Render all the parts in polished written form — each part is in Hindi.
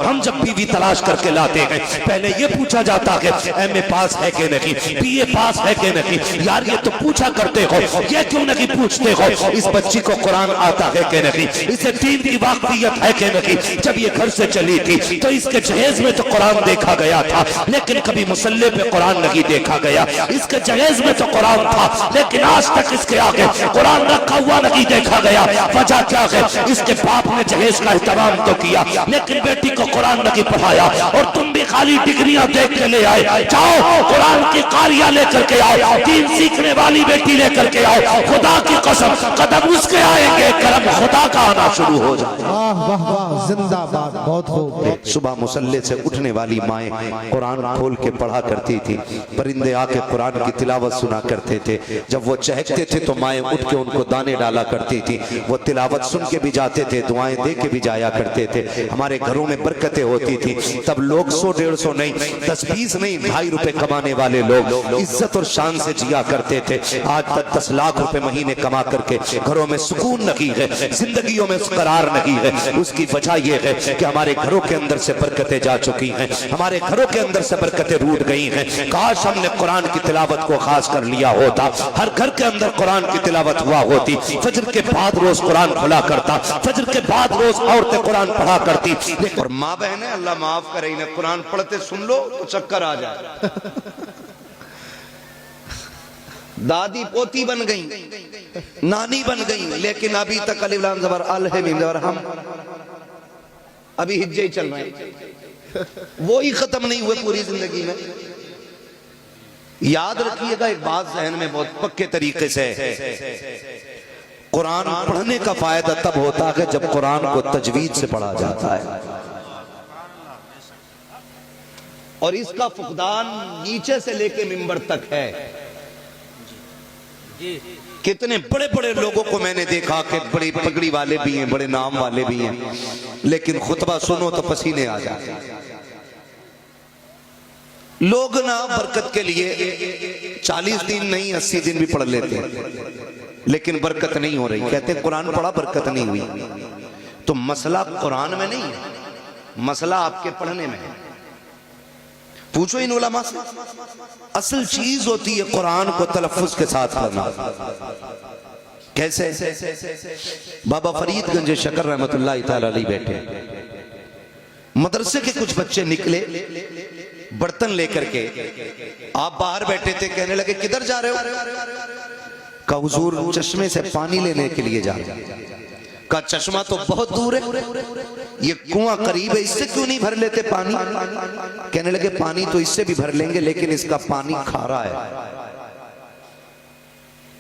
हम जब बीवी तलाश करके लाते हैं पहले ये पूछा जाता है एमए पास है कि नहीं, बीए पास है कि नहीं। यार ये तो पूछा करते हो, ये क्यों नहीं पूछते हो इस बच्ची को कुरान आता है कि नहीं, इसे दीन की वाकफियत है कि नहीं। जब ये घर से चली थी तो इसके जहेज में तो कुरान देखा गया था, लेकिन कभी मुसल्ले पे कुरान नहीं देखा गया। इसके जहेज में तो कुरान था, लेकिन आज तक इसके आगे कुरान रखा हुआ नहीं देखा गया। वजह क्या है? इसके बाप ने जहेज का एहतराम तो किया, लेकिन बेटी को कुरान नहीं पढ़ाया। और तुम भी खाली डिग्रियां देख के ले आए। जाओ कुरान की कारियां लेकर के आओ, दीन सीखने वाली बेटी लेकर के आओ। खुदा की कसम कदम उसके आएंगे, करम खुदा का आना शुरू हो जाए। वाह वाह वाह, जिंदाबाद, बहुत खूब। सुबह मुसल्ले से उठने वाली माएँ कुरान खोल के पढ़ा करती थी, परिंदे आके कुरान की तिलावत सुना करते थे। जब वो चहकते थे तो माएँ उठ के उनको दाने डाला करती थी। वो तिलावत सुन के भी जाते थे, दुआएं दे के भी जाया करते थे। हमारे घरों में बरकतें होती थी। तब लोग 100-150 नहीं, 10-20 नहीं, 2.5 रुपए कमाने वाले लोग इज्जत और शान से जिया करते थे। आज तक 10 लाख रुपए महीने कमा करके घरों में सुकून नहीं है, जिंदगियों में करार नहीं है। उसकी वजह यह है कि हमारे घरों के अंदर से बरकतें जा चुकी हैं, हमारे घरों के अंदर से बरकतें रूठ गई हैं। काश हमने कुरान की तिलावत को खास कर लिया होता, हर घर के अंदर कुरान की तिलावत हुआ होती। फजर के बाद रोज कुरान खुला करता, फजर के बाद रोज औरतें कुरान पढ़ा करती। और माँ बहने अल्लाह माफ करे, इन्हें कुरान पढ़ते सुन लो तो चक्कर आ जाए। दादी पोती बन गई, नानी बन गई, लेकिन अभी तक अलिफ लाम ज़बर अल है मीम ज़बर हम अभी हिज्जे ही चल रहे हैं, वो ही खत्म नहीं हुए पूरी जिंदगी में। याद रखिएगा एक बात जहन में बहुत पक्के तरीके से, कुरान पढ़ने का फायदा तब होता है जब कुरान को तजवीज से पढ़ा जाता है। और इसका फुकदान नीचे से लेके मिंबर तक है। कितने बड़े बड़े लोगों को मैंने देखा कि बड़ी पगड़ी वाले भी हैं, बड़े नाम वाले भी हैं, लेकिन खुतबा सुनो तो पसीने आ जाते। लोग ना बरकत के लिए 40 दिन नहीं 80 दिन भी पढ़ लेते हैं, लेकिन बरकत नहीं हो रही। कहते हैं कुरान पढ़ा बरकत नहीं हुई। तो मसला कुरान में नहीं है, मसला आपके पढ़ने में है। पूछो इन उलमा से, असल चीज होती है कुरान को तलफ्फुज के साथ पढ़ना। कैसे? बाबा फरीदगंज शकर रहमतुल्लाह तआला अलैह बैठे, मदरसे के कुछ बच्चे निकले बर्तन लेकर के। आप बाहर बैठे थे, कहने लगे किधर जा रहे हो? कहा हुजूर चश्मे से पानी लेने के लिए जा रहे हैं। कहा चश्मा तो बहुत दूर है, ये कुआं करीब है, इससे क्यों नहीं भर लेते पानी? कहने लगे पानी तो इससे भी भर लेंगे, लेकिन इसका पानी खारा है,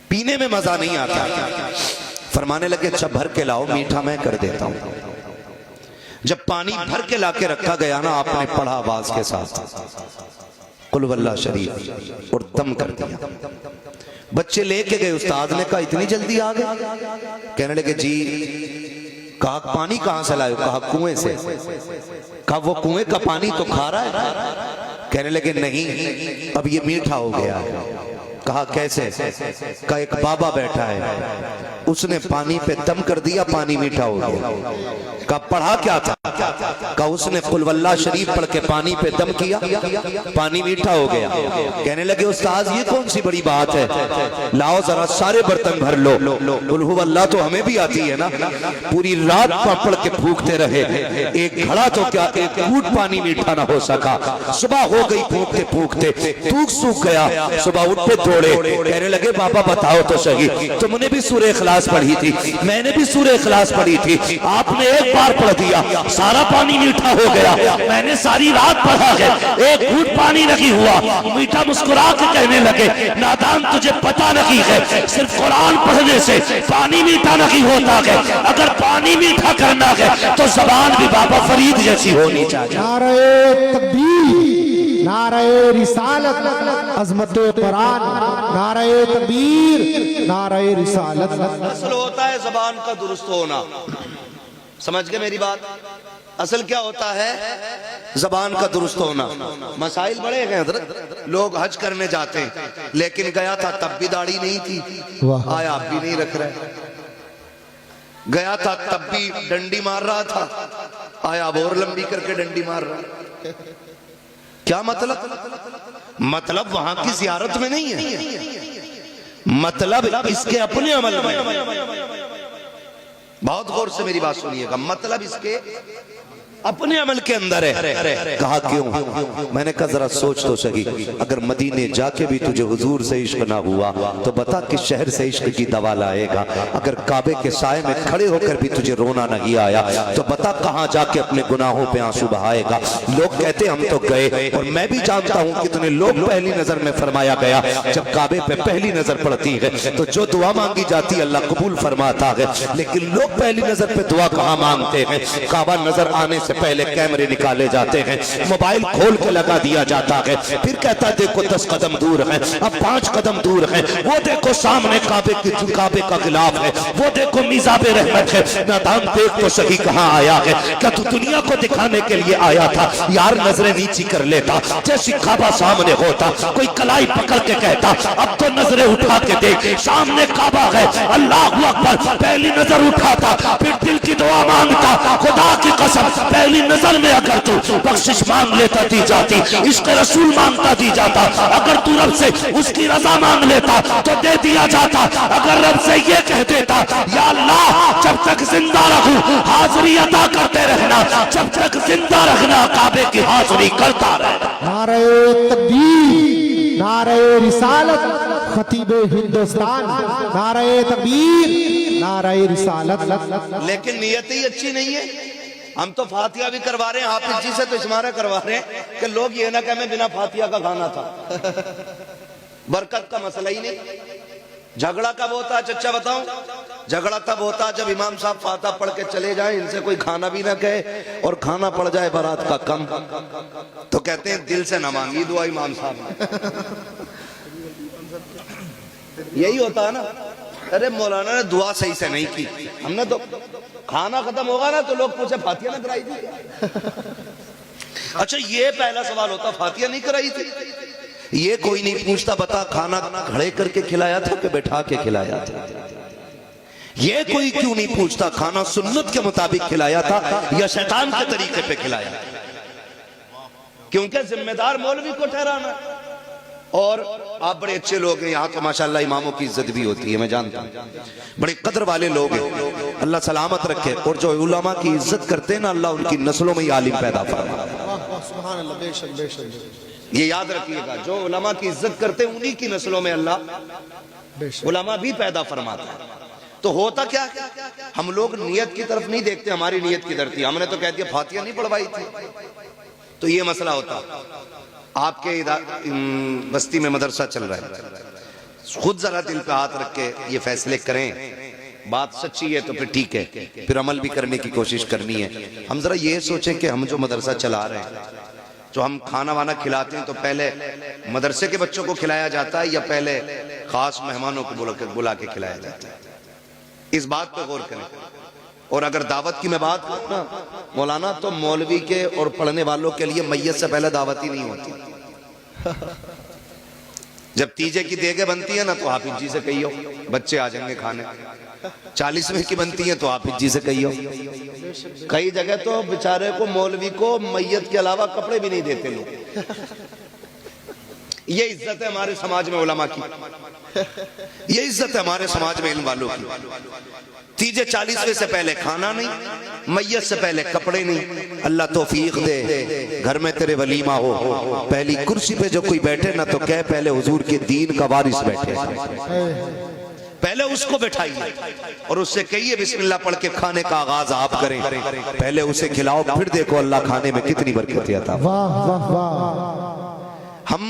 पीने में मजा नहीं आता। फरमाने लगे अच्छा भर के लाओ, मीठा मैं कर देता हूं। जब पानी भर के लाके रखा गया ना, आपने पढ़ा आवाज के साथ कुल वल्लाह शरीफ और दम कर दिया। बच्चे लेके गए, उस्ताद ने कहा इतनी जल्दी आ गए? कहने लगे जी। कहा पानी कहां से लाए? कहा कुएं से। कहा वो कुएं का पानी तो खारा है? कहने लगे नहीं, अब ये मीठा हो गया है। कहा कैसे? कहा एक बाबा बैठा है, उसने पानी पे दम कर दिया, पानी मीठा हो गया। कहा पढ़ा क्या था? कहा उसने कुल वल्लाह शरीफ पढ़ के पानी पे दम किया, पानी मीठा हो गया। कहने लगे उस्ताद ये कौन सी बड़ी बात है, लाओ जरा सारे बर्तन भर लो। कुल हु अल्लाह तो हमें भी आती है ना। पूरी रात पढ़ के फूकते रहे, एक घड़ा तो क्या एक घूंट पानी मीठा ना हो सका। सुबह हो गई, फूकते फूकते थूक सूख गया। सुबह उठ पे दौड़े, कहने लगे बाबा बताओ तो सही, तुमने भी सूरह इखलास पढ़ी थी, मैंने भी सूरह इखलास पढ़ी थी, आपने एक बार पढ़ दिया, सारा पानी मीठा हो गया। मैंने सारी रात पढ़ा है, एक घूंट पानी नहीं हुआ। मीठा मुस्कुरा के कहने लगे नादान तुझे पता नहीं है, सिर्फ कुरान पढ़ने से पानी मीठा नहीं होता है। अगर पानी मीठा करना है तो ज़बान भी बाबा फरीद जैसी होनी चाहिए। नारे तकबीर, नारे रिसालत, अज़मत-ए कुरान, नारे तकबीर, नारे रिसालत। असल होता है ज़बान का दुरुस्त होना। समझ गए मेरी बात? असल क्या होता है? ज़बान का दुरुस्त होना। मसाइल बड़े हैं हज़रत। लोग हज करने जाते हैं, लेकिन गया था तब भी दाढ़ी नहीं थी, आया आप भी नहीं रख रहे। गया था तब भी डंडी मार रहा था, आया अब और लंबी करके डंडी मार रहा है। क्या मतलब वहां की जियारत में नहीं है, मतलब इसके अपने अमल में। बहुत गौर से मेरी बात सुनिएगा, मतलब इसके अपने अमल के अंदर है। कहा क्यों? मैंने कहा जरा सोच तो सही, अगर मदीने जाके भी तुझे हुजूर से इश्क ना हुआ तो बता किस शहर से इश्क की दवा लाएगा। अगर काबे के साए में खड़े होकर भी तुझे रोना नहीं आया तो बता कहां जाके अपने गुनाहों पे आंसू बहाएगा। लोग कहते हम तो गए, और मैं भी जानता हूं कितने लोग पहली नजर में फरमाया गया जब काबे पे पहली नजर पड़ती है तो जो दुआ मांगी जाती है अल्लाह कबूल फरमाता है, लेकिन लोग पहली नजर पे दुआ कहां मांगते हैं? काबा नजर आने से पहले कैमरे निकाले जाते हैं, मोबाइल खोल के लगा दिया जाता है, फिर कहता है देखो 10 कदम दूर है, अब 5 कदम दूर है, वो देखो सामने काबे का गिलाफ है, वो देखो मिजाबे रहमत है। नादान देख तो सही कहां आया है? क्या तू दुनिया को दिखाने के लिए आया था? यार नजरें नीची कर लेता, जैसी काबा सामने होता कोई कलाई पकड़ के कहता अब तो नजरें उठा के देख, सामने काबा है, अल्लाह अकबर। पहली नजर उठाता, फिर दिल की दुआ मांगता, खुदा की कसम पहली नजर में अगर तू बख्शिश मांग लेता दी जाती, इश्क रसूल मांगता दी जाता, अगर तू रब से उसकी रजा मांग लेता तो दे दिया जाता। अगर रब से ये कह देता या अल्लाह जब तक जिंदा रहूं हाजिरी अदा करते रहना, जब तक जिंदा रखना काबे की हाजिरी करता रहना। नारे तकबीर, नारे रिसालत, खतीबे हिंदुस्तान, नारे तकबीर, नारे रिसालत। लेकिन नियत ही अच्छी नहीं है। हम तो फातिहा भी करवा रहे हैं, हाफिज जी से तो इस्मारा करवा रहे हैं कि लोग ये ना कहें बिना फातिहा का खाना था। बरकत का मसला ही नहीं। झगड़ा कब होता है चच्चा बताऊं? झगड़ा तब होता है जब इमाम साहब फातिहा पढ़ के चले जाएं, इनसे कोई खाना भी ना कहे और खाना पड़ जाए बारात का कम, तो कहते हैं दिल से ना मांगी दुआ इमाम साहब। यही होता है ना, अरे मौलाना ने दुआ सही से नहीं की, हमने तो खाना खत्म होगा ना तो लोग पूछे फातिहा ना कराई थी। अच्छा ये पहला सवाल होता फातिहा नहीं कराई थी? ये कोई नहीं पूछता बता खाना खड़े करके खिलाया था कि बैठा के खिलाया था? ये कोई क्यों नहीं पूछता खाना सुन्नत के मुताबिक खिलाया था या शैतान के तरीके पे खिलाया? क्योंकि जिम्मेदार मौलवी को ठहराना। और आप बड़े अच्छे लोग हैं, यहाँ तो माशाल्लाह इमामों की इज्जत भी होती है, मैं जानता हूँ, बड़े कदर वाले लोग हैं, अल्लाह सलामत रखे। और जो उलमा की इज्जत करते हैं ना अल्लाह उनकी नस्लों में ही आलिम पैदा फरमाता। ये याद रखिएगा, जो उलमा की इज्जत करते हैं उन्हीं की नस्लों में अल्लाह उलमा भी पैदा फरमाता है। तो होता क्या, हम लोग नियत की तरफ नहीं देखते, हमारी नियत किधर थी? हमने तो कह दिया फातिहा नहीं पढ़वाई थी, तो ये मसला होता। आपके बस्ती में मदरसा चल रहा है, खुद जरा दिल पे हाथ रख के ये फैसले करें, बात सच्ची है तो फिर ठीक है, फिर अमल भी करने की कोशिश करनी है। हम जरा ये सोचें कि हम जो मदरसा चला रहे हैं, जो हम खाना वाना खिलाते हैं, तो पहले मदरसे के बच्चों को खिलाया जाता है या पहले खास मेहमानों को बुला के खिलाया जाता है? इस बात पे गौर करें। और अगर दावत की मैं बात करूं ना मौलाना, तो मौलवी के और पढ़ने वालों के लिए मैयत से पहले दावत ही नहीं होती। जब तीजे की देगे बनती है ना तो हाफिज जी से कहियो बच्चे आ जाएंगे खाने, 40वें की बनती है तो हाफिज जी से कहियो। कई जगह तो बेचारे को मौलवी को मैयत के अलावा कपड़े भी नहीं देते लोग। ये इज्जत है हमारे समाज में उलमा की, ये इज्जत है हमारे समाज में इन वालों की। तीजे 40वें से पहले खाना नहीं, मैयत से पहले कपड़े नहीं। अल्लाह तौफीक दे, घर में तेरे वलीमा हो, पहली कुर्सी पे जो कोई बैठे ना तो कह पहले हुजूर के दीन का वारिस बैठे, पहले उसको बैठाइए और उससे कहिए बिस्मिल्लाह पढ़ के खाने का आगाज आप करें, पहले उसे खिलाओ, फिर देखो अल्लाह खाने में कितनी बरकत देता। वाह वाह वाह। हम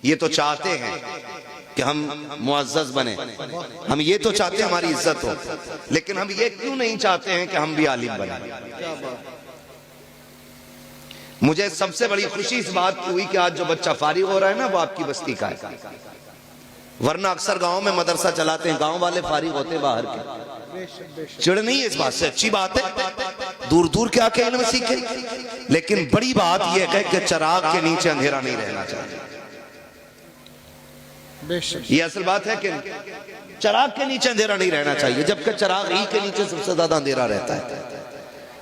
ये तो चाहते हैं कि हम मुअज़्ज़ज़ बने, हम ये तो चाहते हैं हमारी इज्जत हो, लेकिन हम ये क्यों नहीं चाहते हैं कि हम भी आलिम बने? मुझे सबसे बड़ी खुशी इस बात की हुई कि आज जो बच्चा फारिग हो रहा है ना वो आपकी बस्ती का है, वरना अक्सर गांव में मदरसा चलाते हैं, गांव वाले फारिग होते बाहर के। चिड़ नहीं है इस बात से, अच्छी बात है, दूर दूर के आके इल्म सीखे, लेकिन बड़ी बात यह है कि चिराग के नीचे अंधेरा नहीं रहना चाहिए। ये असल बात है कि चिराग के नीचे अंधेरा नहीं रहना चाहिए, जबकि चिराग ही के नीचे सबसे ज्यादा अंधेरा रहता है।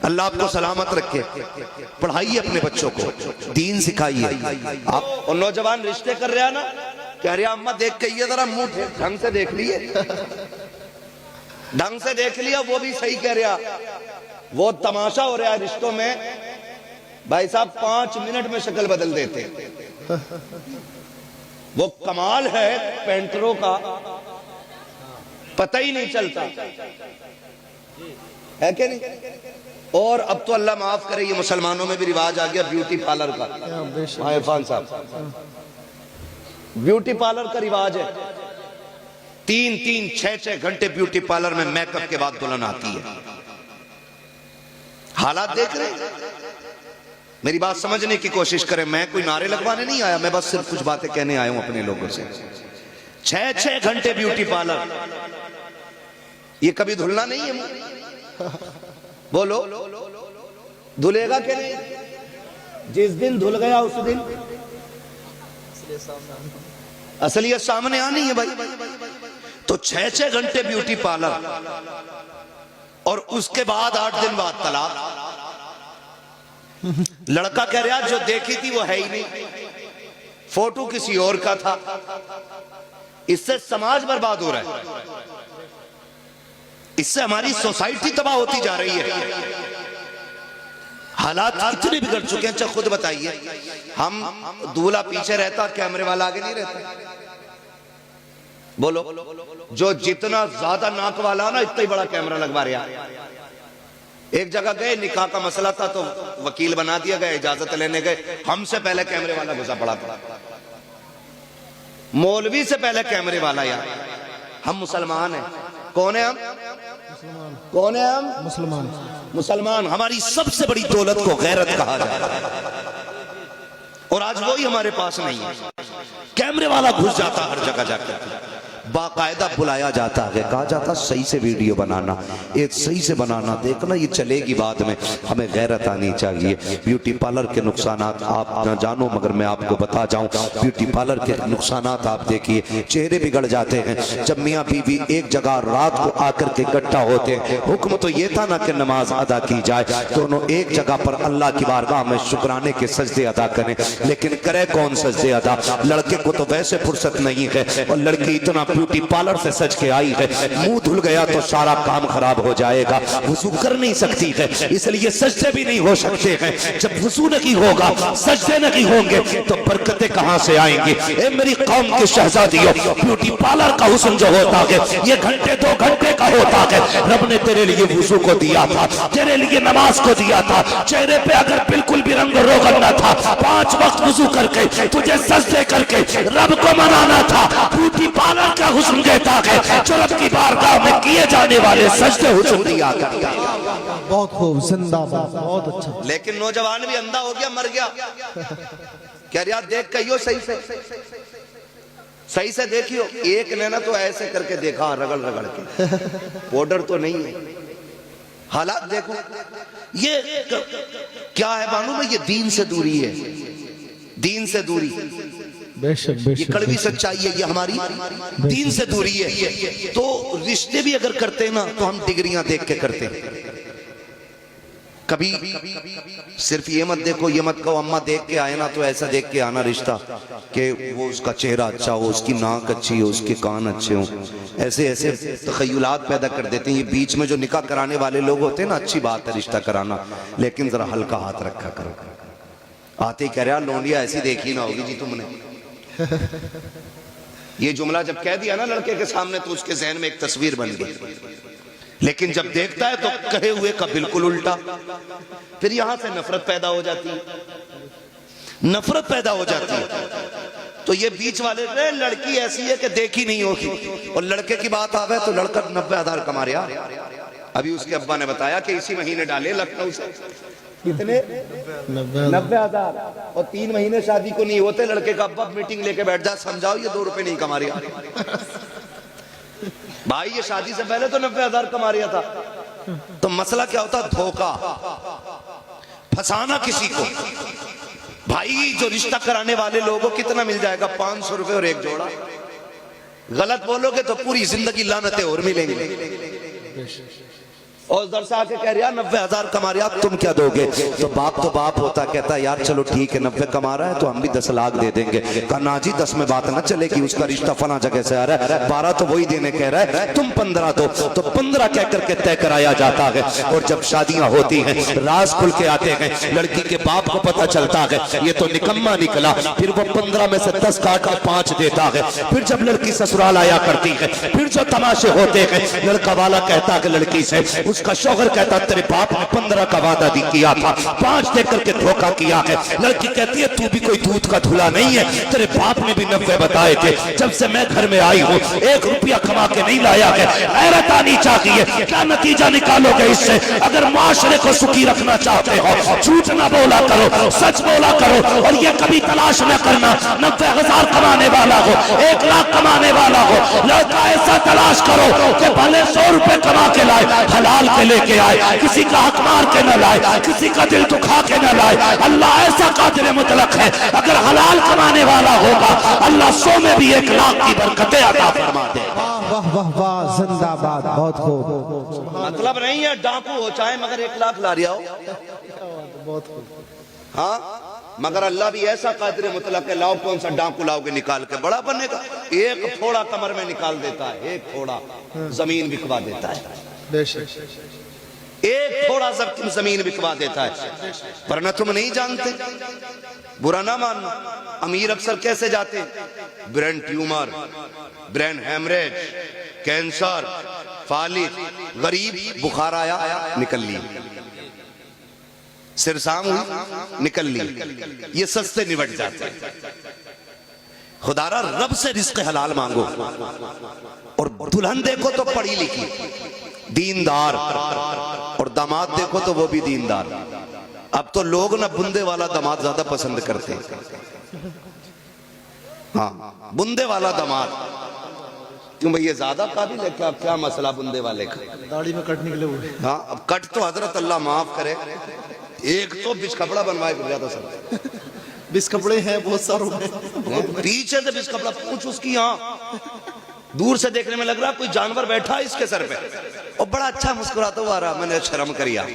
अल्लाह आपको सलामत रखे। पढ़ाइए अपने बच्चों को, दीन सिखाइए। आप और नौजवान रिश्ते कर रहे हैं ना, कह रहे अम्मा देख के ये जरा मुंह ढंग से देख लिए, ढंग से देख लिया, वो भी सही कह रहा। वो तमाशा हो रहा है रिश्तों में भाई साहब, 5 मिनट में शक्ल बदल देते। वो कमाल है पेंटरों का, पता ही नहीं चलता है कि नहीं। और अब तो अल्लाह माफ करे, ये मुसलमानों में भी रिवाज आ गया ब्यूटी पार्लर का। इरफान साहब, ब्यूटी पार्लर का रिवाज है। 3-3, 6-6 घंटे ब्यूटी पार्लर में मेकअप के बाद दुल्हन आती है। हालात देख रहे हैं। मेरी बात समझने की कोशिश करें, मैं कोई नारे लगवाने नहीं आया, मैं बस सिर्फ कुछ बातें कहने आया हूं अपने लोगों से। 6-6 घंटे ब्यूटी पार्लर, ये कभी धुलना नहीं है? बोलो, धुलेगा कि नहीं? जिस दिन धुल गया उस दिन असलियत सामने आनी है भाई। तो 6-6 घंटे ब्यूटी पार्लर, और उसके बाद 8 दिन बाद तलाक। लड़का कह रहा जो देखी थी वो है ही नहीं, फोटो किसी और का था। इससे समाज बर्बाद हो रहा है, इससे हमारी सोसाइटी तबाह होती जा रही है। हालात इतने बिगड़ चुके हैं। अच्छा खुद बताइए, हम दूल्हा पीछे रहता, कैमरे वाला आगे नहीं रहता? बोलो, जो जितना ज्यादा नाक वाला ना, इतना ही बड़ा कैमरा लगवा रहा। एक जगह गए, निकाह का मसला था तो वकील बना दिया गया, इजाजत लेने गए, हमसे पहले कैमरे वाला घुसा पड़ा था। मौलवी से पहले कैमरे वाला। यार हम मुसलमान हैं। कौन है हम? कौन है हम? मुसलमान। मुसलमान। हमारी सबसे बड़ी दौलत को गैरत कहा जाता है, और आज वही हमारे पास नहीं है। कैमरे वाला घुस जाता हर जगह जाकर, बाकायदा बुलाया जाता है, कहा जाता सही से वीडियो बनाना, ये सही से बनाना, देखना ये चलेगी बाद में। हमें गैरत आनी चाहिए। ब्यूटी पार्लर के नुकसानात आप ना जानो, मगर मैं आपको बता जाऊं, ब्यूटी पार्लर के नुकसानात आप देखिए, चेहरे बिगड़ जाते हैं। जब मियाँ बीवी एक जगह रात को आकर के इकट्ठा होते हैं, हुक्म तो ये था ना कि नमाज अदा की जाए, दोनों एक जगह पर अल्लाह की बारगाह में शुक्राने के सजदे अदा करें, लेकिन करे कौन सजदे अदा? लड़के को तो वैसे फुर्सत नहीं है, और लड़की इतना ब्यूटी पार्लर से सज के आई है, मुंह धुल गया तो सारा काम खराब हो जाएगा, वुजू कर नहीं सकती है, इसलिए सजदे भी नहीं हो सकते हैं। जब वुजू नहीं होगा, सजदे नहीं होंगे, तो बरकतें कहां से आएंगी? ए मेरी कौम के शहजादियों, ब्यूटी पार्लर का हुस्न जो होता है, ये घंटे 2 घंटे का होता है। रब ने तेरे लिए वुजू को दिया था, तेरे लिए नमाज को दिया था। चेहरे पे अगर बिल्कुल भी रंग रोगन न था, 5 वक्त वुजू करके तुझे सजदे करके रब को मनाना था। ब्यूटी पार्लर का हुस्न कहता है जो रब की बारगाह में किए जाने वाले सजदे हुस्न दिया करता है। बहुत खूब, जिंदाबाद, बहुत अच्छा। लेकिन नौजवान भी अंधा हो गया, मर गया। क्या यार देख कहियो, सही से देखियो। एक ने ना तो ऐसे करके देखा, रगड़ रगड़ के, पाउडर तो नहीं है। हालात देखो, ये क्या है मालूम है? ये दीन से दूरी है, दीन से दूरी। बेशक ये बेशक, कड़वी सच्चाई है, ये हमारी दीन से दूरी है। तो रिश्ते भी अगर करते हैं ना, तो हम डिग्रियां देख के करते हैं। कभी सिर्फ ये मत देखो, ये मत कहो अम्मा देख के आए ना तो ऐसा देख के आना रिश्ता कि वो उसका चेहरा अच्छा हो, उसकी नाक अच्छी हो, उसके कान अच्छे हो। ऐसे ऐसे तखय्युलात पैदा कर देते हैं। ये बीच में जो निकाह कराने वाले लोग होते हैं ना, अच्छी बात है रिश्ता कराना, लेकिन जरा हल्का हाथ रखा करो। आते ही कह रहा लोंडिया ऐसी देखी ना होगी जी तुमने। ये जुमला जब कह दिया ना लड़के के सामने, तो उसके जहन में एक तस्वीर बन गई। लेकिन जब देखता है तो कहे हुए का बिल्कुल उल्टा। फिर यहां से नफरत पैदा हो जाती है, नफरत पैदा हो जाती है। तो ये बीच वाले लड़की ऐसी है कि देखी नहीं होगी, और लड़के की बात आवे तो लड़का 90,000 कमा रहा। अभी उसके अब्बा ने बताया कि इसी महीने डाले लखनऊ से कितने 90,000, और 3 महीने शादी को नहीं होते। लड़के का अब्बा मीटिंग लेके बैठ जा, समझाओ ये 2 रुपए नहीं कमा रहा भाई, ये शादी से पहले तो 90,000 कमा रहा था। तो मसला क्या होता? धोखा, फंसाना किसी को। भाई जो रिश्ता कराने वाले लोगों कितना मिल जाएगा? 500 रुपए और 1 जोड़ा। गलत बोलोगे तो पूरी जिंदगी लानतें और मिलेंगी। और उधर से आके कह रहा 90,000 कमा रहा, तुम क्या दोगे? तो बाप होता, कहता यार चलो ठीक है 90 कमा रहा है तो हम भी 10 लाख दे देंगे। कहा ना जी 10 में बात ना चलेगी, उसका रिश्ता फला जगह से आ रहा है, 12 तो वही देने कह रहा है, तुम 15 दो। तो 15 कह करके तय कराया जाता है। और जब शादियां होती हैं, राज खुल के आते हैं, लड़की के बाप को पता चलता है ये तो निकम्मा निकला, फिर वो 15 में से 10 काट के 5 देता है। फिर जब लड़की ससुराल आया करती है, फिर जो तमाशे होते हैं, लड़का वाला कहता है लड़की से, उसका शौहर कहता तेरे बाप ने 15 का वादा किया था, 5 दे करके धोखा किया है। लड़की कहती है तू भी कोई दूध का धुला नहीं है, तेरे बाप ने भी 90 बताए थे, जब से मैं घर में आई हूँ 1 रुपया कमा के नहीं लाया है। गैरत आनी चाहिए। क्या नतीजा निकालोगे इससे? अगर माशरे को सुखी रखना चाहते हो, झूठ ना बोला करो, सच बोला करो। और ये कभी तलाश न करना 90,000 कमाने वाला हो, 1 लाख कमाने वाला हो, लड़का ऐसा तलाश करो कि भले 100 रुपए कमा के लाए, हलाल के लेके आए, किसी का हक मार के न लाए, किसी का दिल दुखा के न लाए। अल्लाह ऐसा कादिर मुतलक है, अगर हलाल कमाने वाला होगा अल्लाह 100 में भी 1 लाख की बरकतें अता फरमा दे। वाह वाह वाह, जिंदाबाद, बहुत खूब। मतलब नहीं है डाकू हो चाहे मगर 1 लाख ला रिया हो, बहुत खूब। हाँ मगर अल्लाह भी ऐसा कादिर मुतलक है, लाओ कौन सा डाकू लाओगे निकाल के, बड़ा बनेगा। 1 थोड़ा कमर में निकाल देता है, 1 थोड़ा जमीन बिकवा देता है, बेशक 1 थोड़ा जमीन बिकवा देता है। वरना तुम नहीं जानते, बुरा ना मानना। अमीर अक्सर कैसे जाते? Brain tumour, brain haemorrhage, cancer, फालिज। गरीब बुखार आया निकल ली, सिरसाम हुई निकल ली, ये सस्ते निबट जाते हैं। खुदारा रब से रिस्क हलाल मांगो। और दुल्हन देखो तो पढ़ी लिखी, दीनदार, और दामाद देखो तो वो भी दीनदार। अब तो लोग ना बुंदे वाला दामाद ज्यादा पसंद करते हैं। हाँ बुंदे वाला दामाद, क्यों भाई ये ज्यादा काबिल है क्या? क्या मसला बुंदे वाले का? दाढ़ी में कट निकले हुए। हाँ अब कट तो हजरत अल्लाह माफ करे, एक तो बिच कपड़ा बनवाए कर जाता सर, बिस कपड़े हैं बहुत सारे, पीछे से बिच कपड़ा, पूछ उसकी। हाँ दूर से देखने में लग रहा कोई जानवर बैठा है इसके सर पे, और बड़ा अच्छा मुस्कुराता हुआ आ रहा। मैंने शर्म करिया।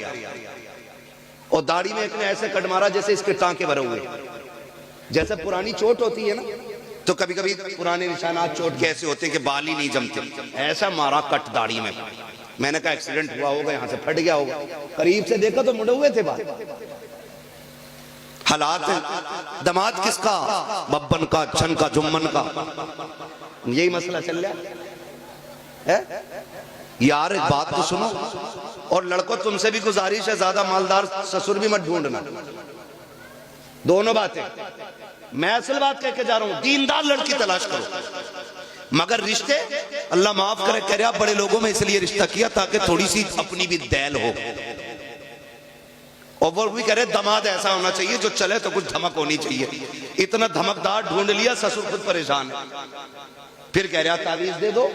और दाढ़ी में एक ने ऐसे कट मारा जैसे इसके टांके भरे हुए, जैसे पुरानी चोट होती है ना, तो कभी कभी पुराने निशानात चोट के ऐसे होते हैं कि बाल ही नहीं जमते, ऐसा मारा कट दाढ़ी में। मैंने कहा एक्सीडेंट हुआ होगा, यहाँ से फट गया होगा। करीब से देखा तो मुड़े हुए थे बाल। हालात है। दमाद किसका? बब्बन का, छन का, जुम्मन का। यही मसला चल रहा है। यार एक बात तो सुनो, और लड़कों तुमसे भी गुजारिश है, ज्यादा मालदार ससुर भी मत ढूंढना। दोनों बातें मैं असल बात कह के जा रहा हूं, दीनदार लड़की तलाश करो। मगर रिश्ते अल्लाह माफ करे, कह रहा बड़े लोगों में इसलिए रिश्ता किया ताकि थोड़ी सी अपनी भी दैल हो। और वो भी कह रहे दामाद ऐसा होना चाहिए जो चले तो कुछ धमक होनी चाहिए। इतना धमकदार ढूंढ लिया, ससुर खुद परेशान है। फिर कह रहा तावीज दे दो,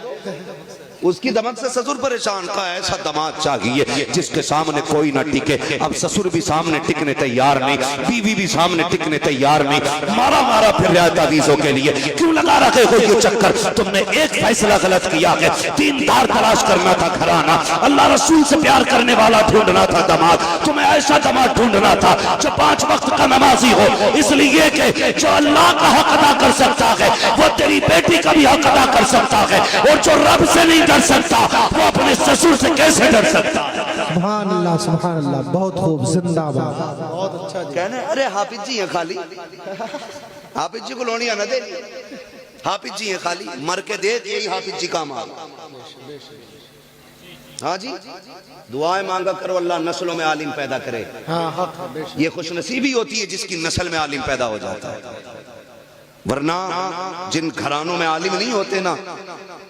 उसकी दमक से ससुर परेशान। का ऐसा दामाद चाहिए जिसके सामने कोई ना टिके। अब ससुर भी सामने टिकने तैयार नहीं, बीवी भी सामने टिकने तैयार नहीं, मारा मारा फिर रहा तावीजों के लिए। क्यों लगा रखे हो ये चक्कर? तुमने एक फैसला गलत किया है, दीनदार तलाश करना था घराना, अल्लाह रसूल से प्यार करने वाला ढूंढना था दामाद। तुम्हें ऐसा दामाद ढूंढना था जो 5 वक्त का नमाजी हो, इसलिए कि जो अल्लाह का हक अदा कर सकता है वो तेरी बेटी का भी हक अदा कर सकता है। और जो रब से नहीं डर सकता वो अपने ससुर से कैसे डर सकता? सुभान अल्लाह, सुभान अल्लाह, बहुत खूब, जिंदाबाद, बहुत अच्छा। कहने अरे हाफिज जी हैं खाली, हाफिज जी को लोनिया न दे, हाफिज जी हैं खाली, मर के देख यही हाफिज जी का माल। हाँ जी, दुआएं मांगा करो अल्लाह नस्लों में आलिम पैदा करे। ये खुशनसीबी होती है जिसकी नस्ल में आलिम पैदा हो जाता है। वरना जिन घरानों में आलिम नहीं होते ना,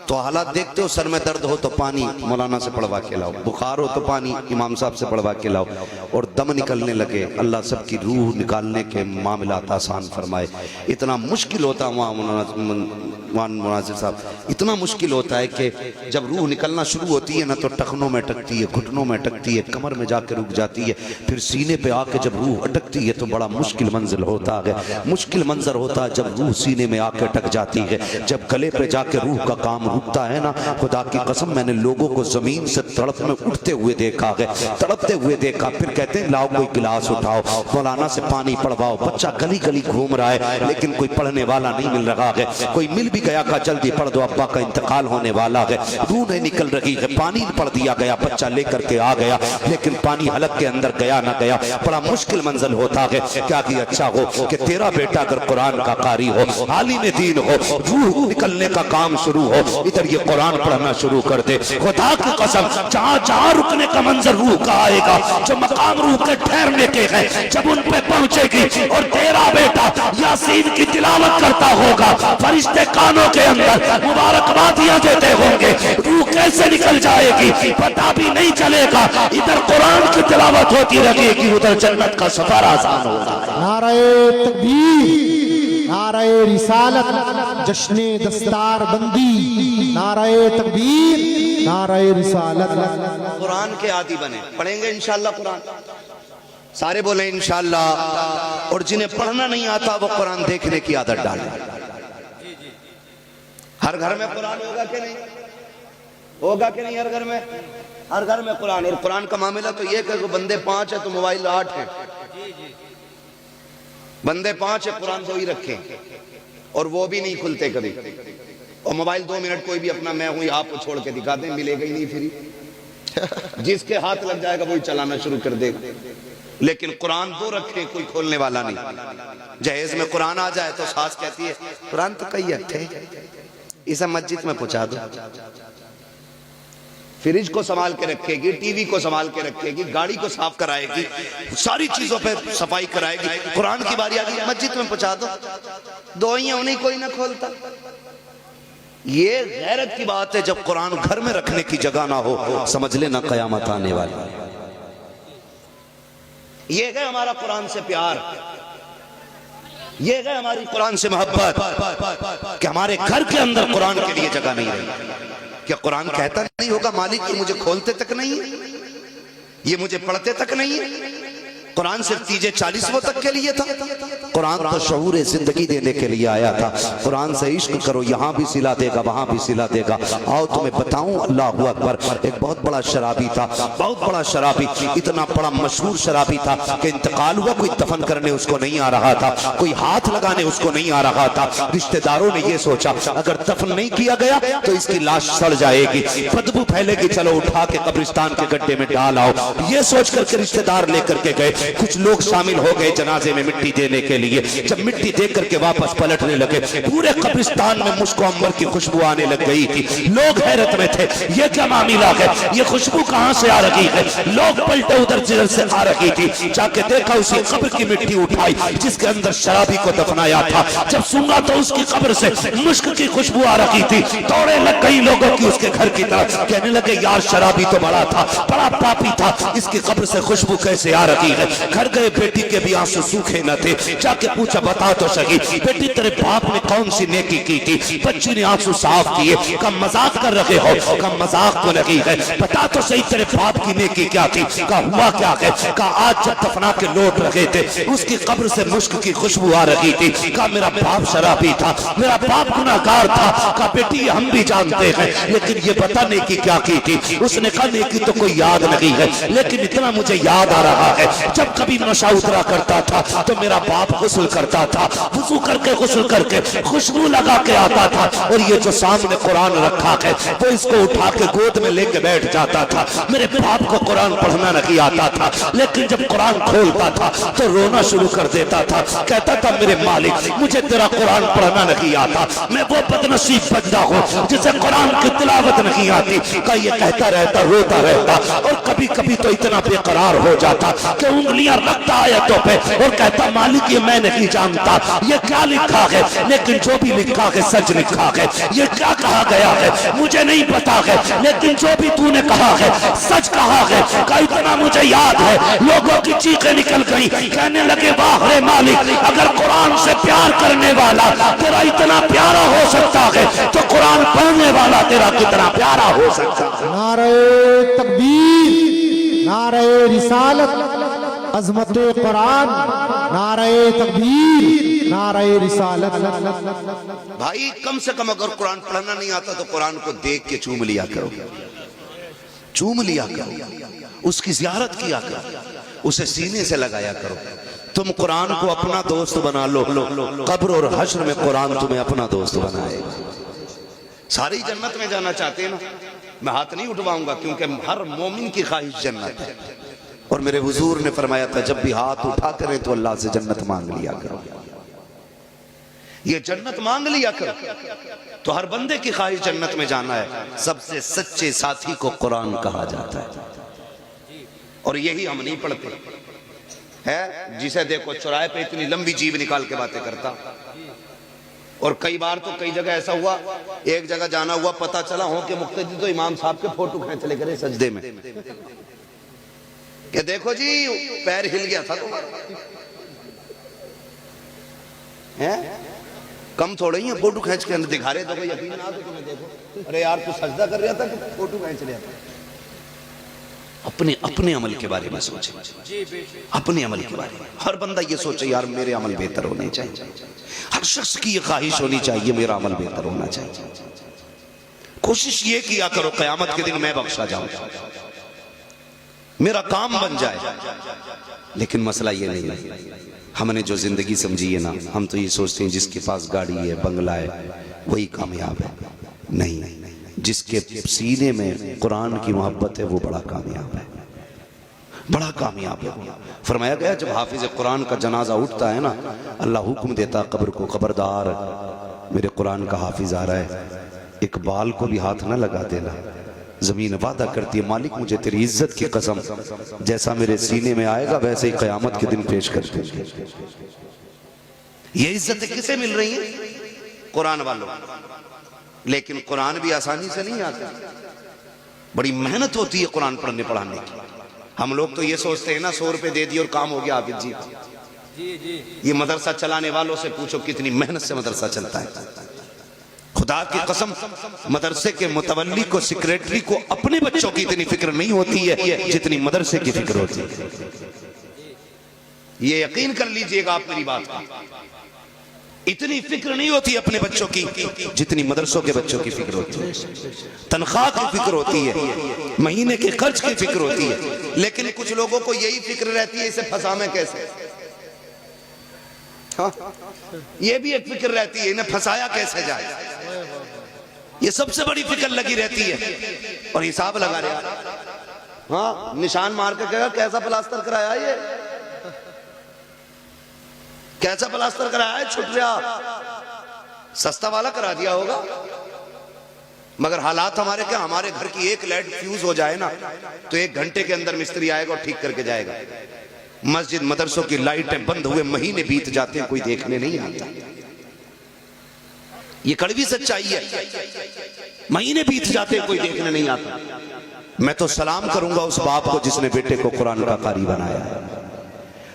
तो हालात देखते हो, सर में दर्द हो तो पानी मौलाना से पढ़वा के लाओ, बुखार हो तो पानी इमाम साहब से पढ़वा के लाओ, और दम निकलने लगे अल्लाह सबकी रूह निकालने के मामलात आसान फरमाए। इतना मुश्किल होता है वहाँ मुनाजिर साहब, इतना मुश्किल होता है कि जब रूह निकलना शुरू होती है ना तो टखनों में अटकती है, घुटनों में अटकती है, कमर में जाके रुक जाती है, फिर सीने पे आके जब रूह अटकती है तो बड़ा मुश्किल मंजिल होता है। मुश्किल मंजर होता है जब रूह सीने में आके अटक जाती है, जब गले पे जाके रूह का काम उठता है ना, खुदा की कसम मैंने लोगों को जमीन से तड़प में उठते हुए देखा है, तड़पते हुए देखा। फिर कहते हैं लाओ कोई गिलास उठाओ, मौलाना से पानी पड़वाओ। बच्चा गली गली घूम रहा है लेकिन कोई पढ़ने वाला नहीं मिल रहा है। कोई मिल भी गया का जल्दी पढ़ दो, अब्बा का इंतकाल होने वाला है, रूह नहीं निकल रही है। पानी पढ़ दिया गया, बच्चा लेकर के आ गया लेकिन पानी हलक के अंदर गया ना गया। बड़ा मुश्किल मंजिल होता है। क्या कि अच्छा हो कि तेरा बेटा अगर कुरान का कारी हो, आलिम दीन हो, रूह निकलने का काम शुरू हो, इधर ये कुरान पढ़ना शुरू कर दे। खुदा की कसम जहाँ जहाँ रुकने का मंजर रूह का आएगा, जो मकाम रूह के ठहरने के हैं, जब उन पे पहुंचेगी और तेरा बेटा यासीन की तिलावत करता होगा, फरिश्ते कानों के अंदर मुबारकबादियां देते होंगे, रूह कैसे निकल जाएगी पता भी नहीं चलेगा। इधर कुरान की तिलावत होती रहेगी, उधर जन्नत का सफर आसान होगा। नारे तकबीर, नारे रिसालत, जश्ने दस्तार बंदी, नारे तकबीर, नारे रिसालत। कुरान के आदि बने, पढ़ेंगे इंशाअल्लाह कुरान, सारे बोले इंशाअल्लाह। और जिन्हें पढ़ना नहीं आता वो कुरान देखने की आदत डाले। हर घर में कुरान होगा कि नहीं, होगा कि नहीं? हर घर में, हर घर में कुरान। और कुरान का मामला तो ये कि बंदे 5 है तो मोबाइल 8 है, बंदे 5 है कुरान 2 ही रखे और वो भी नहीं खुलते कभी। और मोबाइल 2 मिनट कोई भी अपना मैं हूं आपको छोड़ के दिखा दे, मिलेगा ही नहीं फ्री। जिसके हाथ लग जाएगा वही चलाना शुरू कर देगा। लेकिन कुरान 2 रखे, कोई खोलने वाला नहीं। जहेज में कुरान आ जाए तो सास कहती है कुरान तो कई अट्ठे, इसे मस्जिद में पहुंचा दो। फ्रिज को संभाल के रखेगी, टीवी को संभाल के रखेगी, गाड़ी को साफ कराएगी, सारी चीजों पे सफाई कराएगी। कुरान की बारी आ गई मस्जिद में पहुंचा दो, 2 ही उन्हीं कोई ना खोलता। ये गैरत की बात है। जब कुरान घर में रखने की जगह ना हो, समझ लेना कयामत आने वाली। ये है हमारा कुरान से प्यार, ये है हमारी कुरान से मोहब्बत कि हमारे घर के अंदर कुरान के लिए जगह नहीं रही। क्या कुरान कहता नहीं होगा मालिक ये मुझे खोलते तक नहीं है, ये मुझे पढ़ते तक नहीं है? कुरान सिर्फ 40वां तक के लिए था। कुरान तो शऊर जिंदगी देने के लिए आया था। कुरान से इश्क करो, यहाँ भी सिला देगा वहां भी सिला देगा। आओ तुम्हें बताऊं, अल्लाह अकबर। एक बहुत बड़ा शराबी था, बहुत बड़ा शराबी, इतना बड़ा मशहूर शराबी था कि इंतकाल हुआ, कोई दफन करने उसको नहीं आ रहा था, कोई हाथ लगाने उसको नहीं आ रहा था। रिश्तेदारों ने यह सोचा अगर दफन नहीं किया गया तो इसकी लाश सड़ जाएगी, बदबू फैलेगी, चलो उठा के कब्रिस्तान के गड्ढे में डाल आओ। ये सोच करके रिश्तेदार लेकर के गए। कुछ लोग शामिल हो गए जनाजे में मिट्टी देने के लिए। जब मिट्टी दे करके वापस पलटने लगे, पूरे कब्रिस्तान में मुश्को अंबर की खुशबू आने लग गई थी। लोग हैरत में थे, ये क्या मामला है, ये खुशबू कहां से आ रही है? लोग पलटे उधर जिधर से आ रही थी। जाके देखा उसी कब्र की मिट्टी उठाई जिसके अंदर शराबी को दफनाया था। जब सुना तो उसकी कब्र से मुश्क की खुशबू आ रही थी। दौड़े लग गई लोगों की उसके घर की तरफ, कहने लगे यार शराबी तो बड़ा था, बड़ा पापी था, इसकी कब्र से खुशबू कैसे आ रही है? घर गए, बेटी के भी आंसू सूखे न थे। जाके पूछा बता तो सही बेटी तेरे बाप ने कौन सी नेकी की थी? बच्ची ने आंसू साफ किए। कहा मजाक कर रहे हो? कहा मजाक तो नहीं है, बता तो सही तेरे बाप की नेकी क्या थी? कहा हुआ क्या है? कहा आज जब दफना के लौट रहे थे उसकी कब्र से मुश्क की खुशबू आ रही थी। कहा मेरा बाप शराबी था, मेरा बाप गुनाहगार था। कहा बेटी हम भी जानते हैं, लेकिन ये पता नेकी क्या की थी? उसने कहा नेकी तो कोई याद नहीं है, लेकिन इतना मुझे याद आ रहा है जब कभी नशा उतरा करता था तो मेरा बाप गुस्ल करता था, वुजू करके गुस्ल करके खुशबू लगा के आता था, और ये जो सामने कुरान रखा है वो इसको उठा के गोद में लेके बैठ जाता था। मेरे बाप को कुरान पढ़ना नहीं आता था, लेकिन जब कुरान खोलता था तो रोना शुरू कर देता था। कहता था मेरे मालिक मुझे तेरा कुरान पढ़ना नहीं आता, मैं वो बदनसीब बंदा हूँ जिसे कुरान की तिलावत नहीं आती। का ये कहता रहता, रोता रहता, और कभी कभी तो इतना बेकरार हो जाता कि उंगलियां रखता आयतों पे और कहता मालिक ये मैं नहीं जानता ये क्या लिखा है, लेकिन जो भी लिखा है सच लिखा है। ये क्या कहा गया है मुझे नहीं पता है, लेकिन जो भी तूने कहा है सच कहा है। का इतना मुझे याद है लोगों की चीखें निकल गई, कहने लगे वाह रे मालिक, अगर कुरान से प्यार करने वाला तेरा इतना प्यारा हो सकता है तो कुरान पढ़ने वाला तेरा कितना प्यारा हो सकता है। नारे तकबीर, नारे रिसालत, अजमत कुरान, नारे तकबीर, नारे रिसालत। भाई कम से कम अगर कुरान पढ़ना नहीं आता तो कुरान को देख के चूम लिया करो, चूम लिया करो, उसकी ज़ियारत किया करो, उसे सीने से लगाया करो। तुम कुरान को अपना दोस्त बना लो, कब्र और हश्र में कुरान तुम्हें अपना दोस्त बनाएगा। सारी जन्नत में जाना चाहते हैं ना, मैं हाथ नहीं उठवाऊंगा क्योंकि हर मोमिन की ख्वाहिश जन्नत है। और मेरे हुजूर ने फरमाया था जब भी हाथ उठा करें तो अल्लाह से जन्नत मांग लिया करो, ये जन्नत मांग लिया करो। तो हर बंदे की ख्वाहिश जन्नत में जाना है। सबसे सच्चे साथी को कुरान कहा जाता है और यही हम नहीं पढ़ते है। जिसे देखो चौराहे पे इतनी लंबी जीभ निकाल के बातें करता। और कई बार तो कई जगह ऐसा हुआ, एक जगह जाना हुआ, पता चला हो कि मुक्तदी तो इमाम साहब के फोटो खींच ले करे सजदे में, कि देखो जी पैर हिल गया था तुम्हारा, है कम थोड़े ही है फोटो खींच के दिखा रहे थे, यकीन ना तो तुम्हें देखो, अरे यार तू सजदा कर रहा था कि फोटो खींच रहा था। अपने अपने अमल के बारे में सोचे, अपने अमल के बारे में हर बंदा ये सोचे यार मेरे अमल बेहतर होने चाहिए। हर शख्स की ये ख्वाहिश होनी चाहिए मेरा अमल बेहतर होना चाहिए। कोशिश ये किया करो क़यामत के दिन मैं बख्शा जाऊं, मेरा काम बन जाए। लेकिन मसला ये नहीं है, हमने जो जिंदगी समझी है ना, हम तो ये सोचते हैं जिसके पास गाड़ी है, बंगला है, वही कामयाब है। नहीं, जिसके सीने में कुरान की मोहब्बत है वो बड़ा कामयाब है, बड़ा कामयाब है। फरमाया गया जब हाफिज कुरान का जनाजा उठता है ना, अल्लाह हुक्म देता कब्र को, खबरदार मेरे कुरान का हाफिज आ रहा है, एक बाल को भी हाथ ना लगा देना। जमीन वादा करती है मालिक मुझे तेरी इज्जत की कसम, जैसा मेरे सीने में आएगा वैसे ही क़यामत के दिन पेश कर देंगे। ये इज्जत किसे मिल रही है? कुरान वालों। लेकिन कुरान भी आसानी से नहीं आता, बड़ी मेहनत होती है कुरान पढ़ने पढ़ाने की। हम लोग तो ये सोचते हैं ना 100 रुपए दे दिए और काम हो गया हाफिज जी। ये मदरसा चलाने वालों से पूछो कितनी मेहनत से मदरसा चलता है। खुदा की कसम मदरसे के मुतवल्ली को, सेक्रेटरी को अपने बच्चों की इतनी फिक्र नहीं होती है जितनी मदरसे की फिक्र होती है। ये यकीन कर लीजिएगा आप मेरी बात का, इतनी फिक्र नहीं होती अपने बच्चों की जितनी मदरसों के बच्चों की फिक्र होती है। तनख्वाह की फिक्र होती है, महीने के खर्च की फिक्र होती है। लेकिन कुछ लोगों को यही फिक्र रहती है इसे फंसावे कैसे। हाँ, ये भी एक फिक्र रहती है इन्हें फंसाया कैसे जाए, ये सबसे बड़ी फिक्र लगी रहती है। और हिसाब लगा रहे, हाँ निशान मार के कहेगा कैसा प्लास्टर कराया, ये कैसा प्लास्टर कराया है, छुट रहा सस्ता वाला करा दिया होगा। मगर हालात हमारे क्या, हमारे घर की एक लाइट फ्यूज हो जाए ना तो 1 घंटे के अंदर मिस्त्री आएगा और ठीक करके जाएगा। मस्जिद मदरसों की लाइटें बंद हुए महीने बीत जाते हैं, कोई देखने नहीं आता। ये कड़वी सच्चाई है, महीने बीत जाते हैं कोई देखने नहीं आता। मैं तो सलाम करूंगा उस बाप को जिसने बेटे को कुरान का कारी बनाया।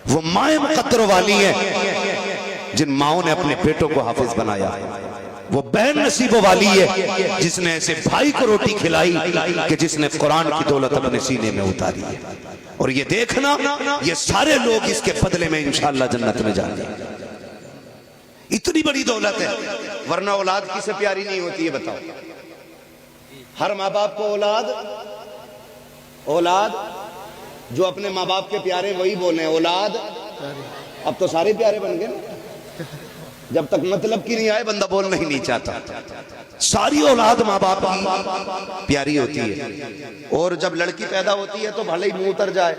वो माए मुकद्दर वाली है जिन माओं ने अपने बेटों को हाफिज बनाया। वो बहन नसीबों वाली है जिसने ऐसे भाई को रोटी खिलाई कि जिसने कुरान की दौलत अपने सीने में उतारी है। और ये देखना, ये सारे लोग इसके बदले में इंशाअल्लाह जन्नत में जाएंगे। इतनी बड़ी दौलत है, वरना औलाद किसे प्यारी नहीं होती है बताओ। हर माँ बाप को औलाद जो अपने माँ बाप के प्यारे वही बोले औलाद। अब तो सारे प्यारे बन गए ना, जब तक मतलब की नहीं आए बंदा बोलना ही नहीं चाहता। सारी औलाद माँ बाप की प्यारी होती है। और जब लड़की पैदा होती है तो भले ही मुंह उतर जाए,